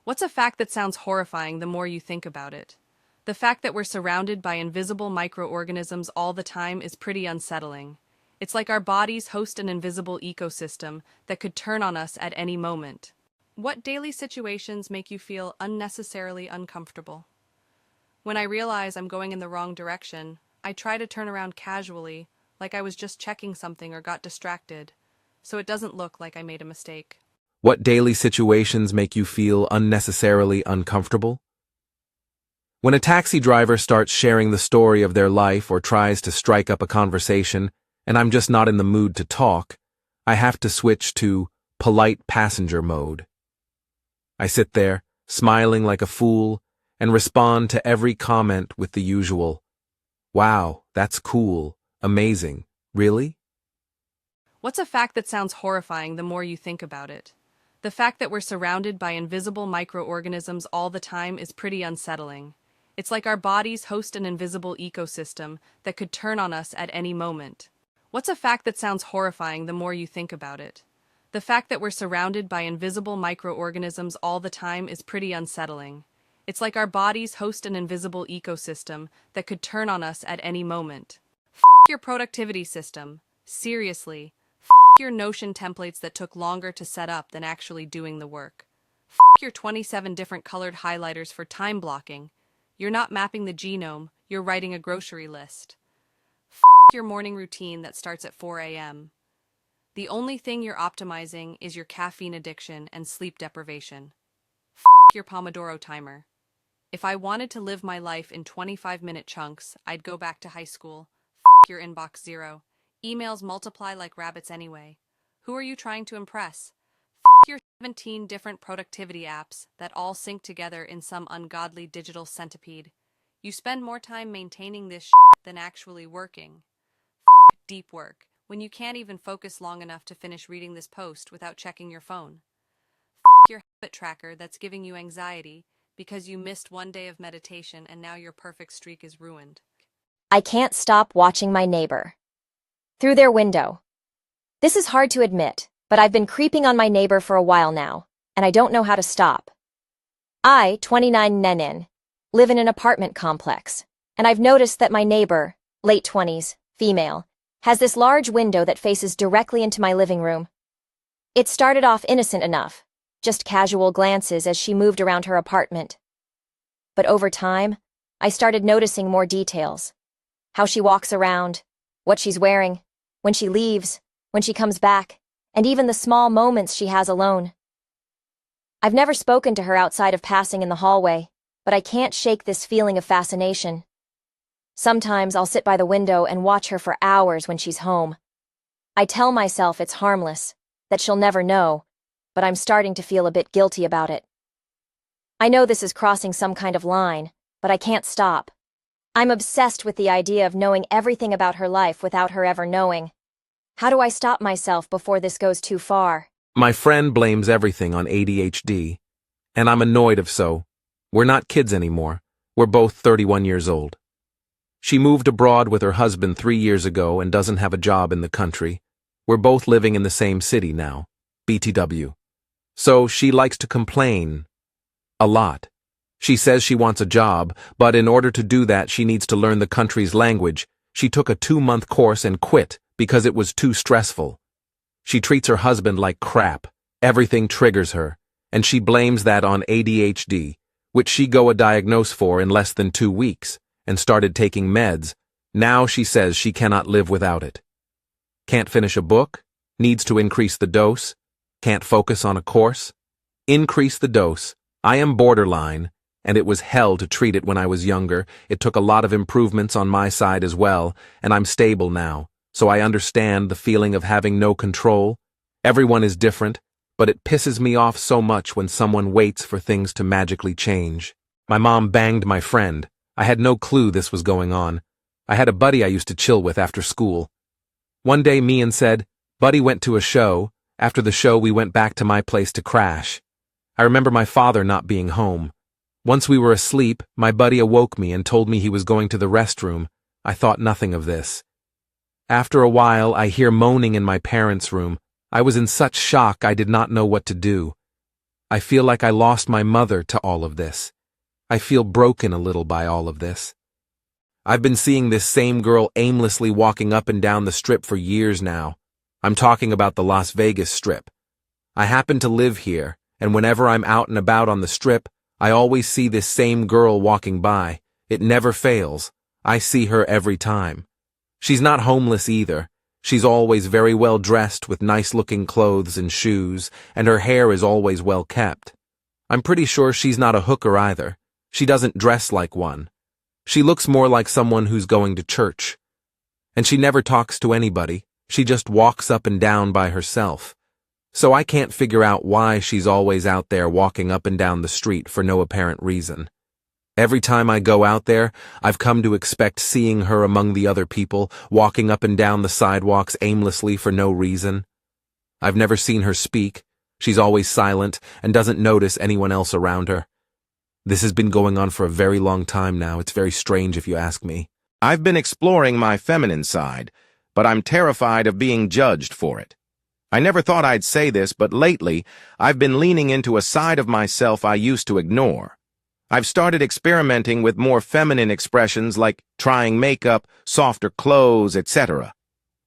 What's a fact that sounds horrifying the more you think about it? The fact that we're surrounded by invisible microorganisms all the time is pretty unsettling. It's like our bodies host an invisible ecosystem that could turn on us at any moment. What daily situations make you feel unnecessarily uncomfortable? When I realize I'm going in the wrong direction, I try to turn around casually, like I was just checking something or got distracted, so it doesn't look like I made a mistake. What daily situations make you feel unnecessarily uncomfortable? When a taxi driver starts sharing the story of their life or tries to strike up a conversation, and I'm just not in the mood to talk, I have to switch to polite passenger mode. I sit there, smiling like a fool, and respond to every comment with the usual, "Wow, that's cool, amazing, really?" What's a fact that sounds horrifying the more you think about it? The fact that we're surrounded by invisible microorganisms all the time is pretty unsettling. It's like our bodies host an invisible ecosystem that could turn on us at any moment. What's a fact that sounds horrifying the more you think about it? The fact that we're surrounded by invisible microorganisms all the time is pretty unsettling. It's like our bodies host an invisible ecosystem that could turn on us at any moment. Your productivity system. Seriously. Your Notion templates that took longer to set up than actually doing the work. Your 27 different colored highlighters for time blocking. You're not mapping the genome, you're writing a grocery list. Your morning routine that starts at 4 a.m. The only thing you're optimizing is your caffeine addiction and sleep deprivation. Your Pomodoro timer. If I wanted to live my life in 25-minute chunks, I'd go back to high school. Your inbox zero. Emails multiply like rabbits anyway. Who are you trying to impress? Your 17 different productivity apps that all sync together in some ungodly digital centipede. You spend more time maintaining this than actually working. Deep work, when you can't even focus long enough to finish reading this post without checking your phone. Your habit tracker that's giving you anxiety because you missed one day of meditation and now your perfect streak is ruined. I can't stop watching my neighbor. Through their window. This is hard to admit, but I've been creeping on my neighbor for a while now, and I don't know how to stop. I, 29 Nenin, live in an apartment complex, and I've noticed that my neighbor, late 20s, female, has this large window that faces directly into my living room. It started off innocent enough, just casual glances as she moved around her apartment. But over time, I started noticing more details. How she walks around, what she's wearing, when she leaves, when she comes back, and even the small moments she has alone. I've never spoken to her outside of passing in the hallway, but I can't shake this feeling of fascination. Sometimes I'll sit by the window and watch her for hours when she's home. I tell myself it's harmless, that she'll never know, but I'm starting to feel a bit guilty about it. I know this is crossing some kind of line, but I can't stop. I'm obsessed with the idea of knowing everything about her life without her ever knowing. How do I stop myself before this goes too far? My friend blames everything on ADHD, and I'm annoyed if so. We're not kids anymore. We're both 31 years old. She moved abroad with her husband 3 years ago and doesn't have a job in the country. We're both living in the same city now, BTW. So she likes to complain a lot. She says she wants a job, but in order to do that she needs to learn the country's language. She took a 2-month course and quit because it was too stressful. She treats her husband like crap. Everything triggers her, and she blames that on ADHD, which she got a diagnosis for in less than 2 weeks, and started taking meds. Now she says she cannot live without it. Can't finish a book? Needs to increase the dose? Can't focus on a course? Increase the dose. I am borderline, and it was hell to treat it when I was younger. It took a lot of improvements on my side as well, and I'm stable now, so I understand the feeling of having no control. Everyone is different, but it pisses me off so much when someone waits for things to magically change. My mom banged my friend. I had no clue this was going on. I had a buddy I used to chill with after school. One day Mian said, "Buddy went to a show. After the show we went back to my place to crash." I remember my father not being home. Once we were asleep, my buddy awoke me and told me he was going to the restroom. I thought nothing of this. After a while, I hear moaning in my parents' room. I was in such shock I did not know what to do. I feel like I lost my mother to all of this. I feel broken a little by all of this. I've been seeing this same girl aimlessly walking up and down the strip for years now. I'm talking about the Las Vegas Strip. I happen to live here, and whenever I'm out and about on the strip, I always see this same girl walking by. It never fails. I see her every time. She's not homeless either. She's always very well dressed with nice-looking clothes and shoes, and her hair is always well kept. I'm pretty sure she's not a hooker either. She doesn't dress like one. She looks more like someone who's going to church. And she never talks to anybody. She just walks up and down by herself. So I can't figure out why she's always out there walking up and down the street for no apparent reason. Every time I go out there, I've come to expect seeing her among the other people, walking up and down the sidewalks aimlessly for no reason. I've never seen her speak. She's always silent and doesn't notice anyone else around her. This has been going on for a very long time now. It's very strange if you ask me. I've been exploring my feminine side, but I'm terrified of being judged for it. I never thought I'd say this, but lately, I've been leaning into a side of myself I used to ignore. I've started experimenting with more feminine expressions like trying makeup, softer clothes, etc.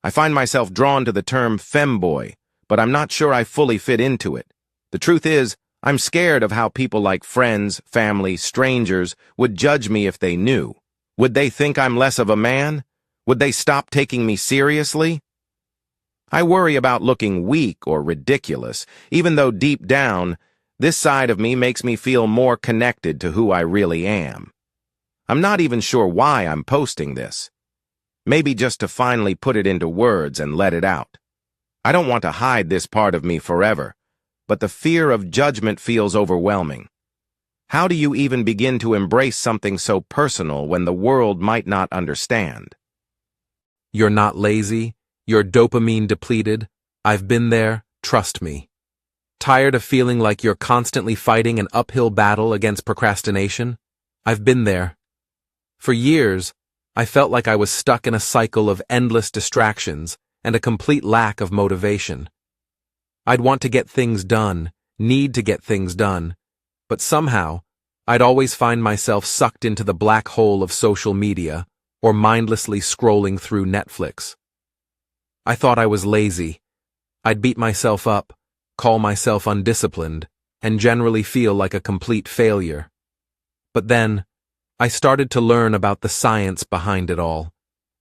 I find myself drawn to the term femboy, but I'm not sure I fully fit into it. The truth is, I'm scared of how people like friends, family, strangers would judge me if they knew. Would they think I'm less of a man? Would they stop taking me seriously? I worry about looking weak or ridiculous, even though deep down, this side of me makes me feel more connected to who I really am. I'm not even sure why I'm posting this. Maybe just to finally put it into words and let it out. I don't want to hide this part of me forever, but the fear of judgment feels overwhelming. How do you even begin to embrace something so personal when the world might not understand? You're not lazy. You're dopamine depleted. I've been there, trust me. Tired of feeling like you're constantly fighting an uphill battle against procrastination? I've been there. For years, I felt like I was stuck in a cycle of endless distractions and a complete lack of motivation. I'd want to get things done, need to get things done, but somehow, I'd always find myself sucked into the black hole of social media or mindlessly scrolling through Netflix. I thought I was lazy. I'd beat myself up, call myself undisciplined, and generally feel like a complete failure. But then, I started to learn about the science behind it all,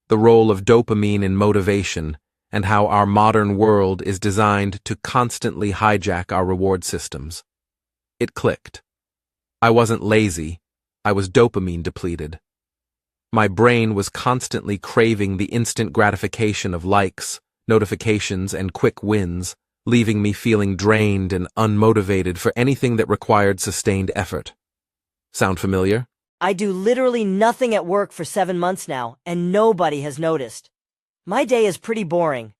the role of dopamine in motivation, and how our modern world is designed to constantly hijack our reward systems. It clicked. I wasn't lazy, I was dopamine depleted. My brain was constantly craving the instant gratification of likes, notifications, and quick wins, leaving me feeling drained and unmotivated for anything that required sustained effort. Sound familiar? I do literally nothing at work for 7 months now, and nobody has noticed. My day is pretty boring.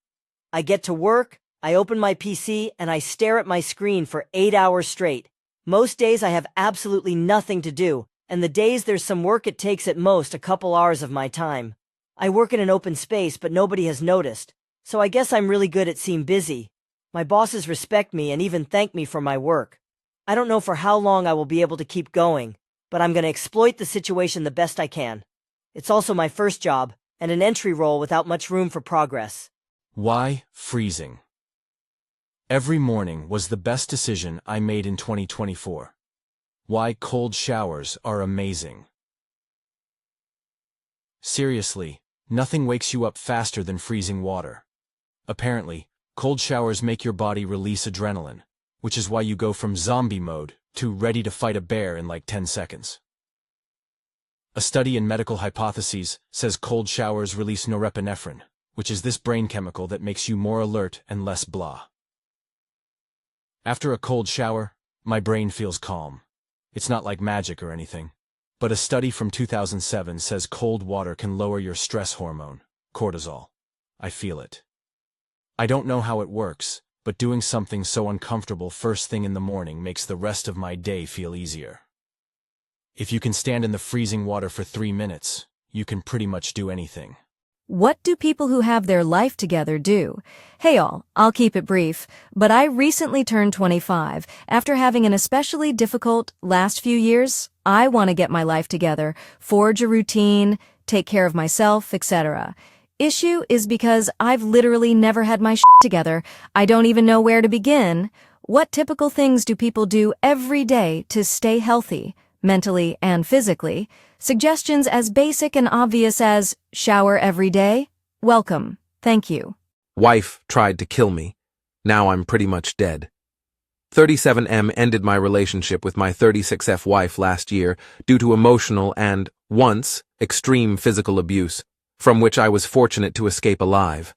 I get to work, I open my PC, and I stare at my screen for 8 hours straight. Most days I have absolutely nothing to do, and the days there's some work it takes at most a couple hours of my time. I work in an open space, but nobody has noticed, so I guess I'm really good at seem busy. My bosses respect me and even thank me for my work. I don't know for how long I will be able to keep going, but I'm going to exploit the situation the best I can. It's also my first job, and an entry role without much room for progress. Why freezing? Every morning was the best decision I made in 2024. Why cold showers are amazing. Seriously, nothing wakes you up faster than freezing water. Apparently, cold showers make your body release adrenaline, which is why you go from zombie mode to ready to fight a bear in like 10 seconds. A study in medical hypotheses says cold showers release norepinephrine, which is this brain chemical that makes you more alert and less blah. After a cold shower, my brain feels calm. It's not like magic or anything, but a study from 2007 says cold water can lower your stress hormone, cortisol. I feel it. I don't know how it works, but doing something so uncomfortable first thing in the morning makes the rest of my day feel easier. If you can stand in the freezing water for 3 minutes, you can pretty much do anything. What do people who have their life together do? Hey all, I'll keep it brief, but I recently turned 25. After having an especially difficult last few years, I want to get my life together, forge a routine, take care of myself, etc. Issue is because I've literally never had my shit together. I don't even know where to begin. What typical things do people do every day to stay healthy, mentally and physically? Suggestions as basic and obvious as shower every day? Welcome. Thank you. Wife tried to kill me. Now I'm pretty much dead. 37M ended my relationship with my 36F wife last year due to emotional and, once, extreme physical abuse, from which I was fortunate to escape alive.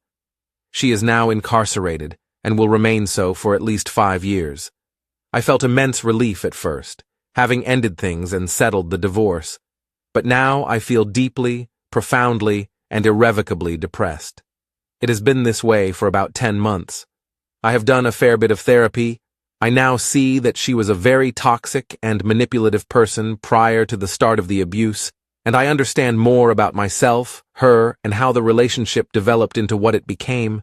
She is now incarcerated and will remain so for at least 5 years. I felt immense relief at first, having ended things and settled the divorce. But now I feel deeply, profoundly, and irrevocably depressed. It has been this way for about 10 months. I have done a fair bit of therapy. I now see that she was a very toxic and manipulative person prior to the start of the abuse, and I understand more about myself, her, and how the relationship developed into what it became.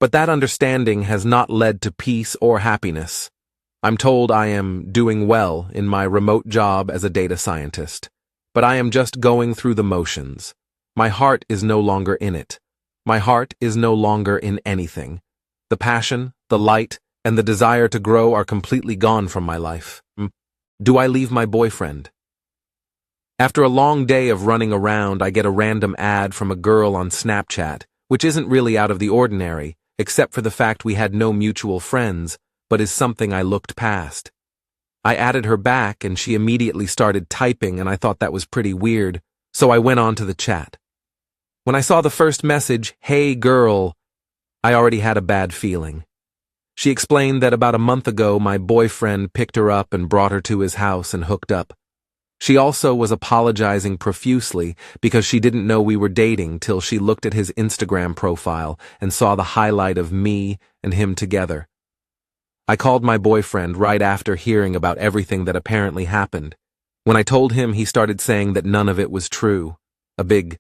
But that understanding has not led to peace or happiness. I'm told I am doing well in my remote job as a data scientist. But I am just going through the motions. My heart is no longer in it. My heart is no longer in anything. The passion, the light, and the desire to grow are completely gone from my life. Do I leave my boyfriend? After a long day of running around, I get a random ad from a girl on Snapchat, which isn't really out of the ordinary, except for the fact we had no mutual friends, but is something I looked past. I added her back and she immediately started typing and I thought that was pretty weird, so I went on to the chat. When I saw the first message, "Hey girl," I already had a bad feeling. She explained that about a month ago my boyfriend picked her up and brought her to his house and hooked up. She also was apologizing profusely because she didn't know we were dating till she looked at his Instagram profile and saw the highlight of me and him together. I called my boyfriend right after hearing about everything that apparently happened. When I told him, he started saying that none of it was true. A big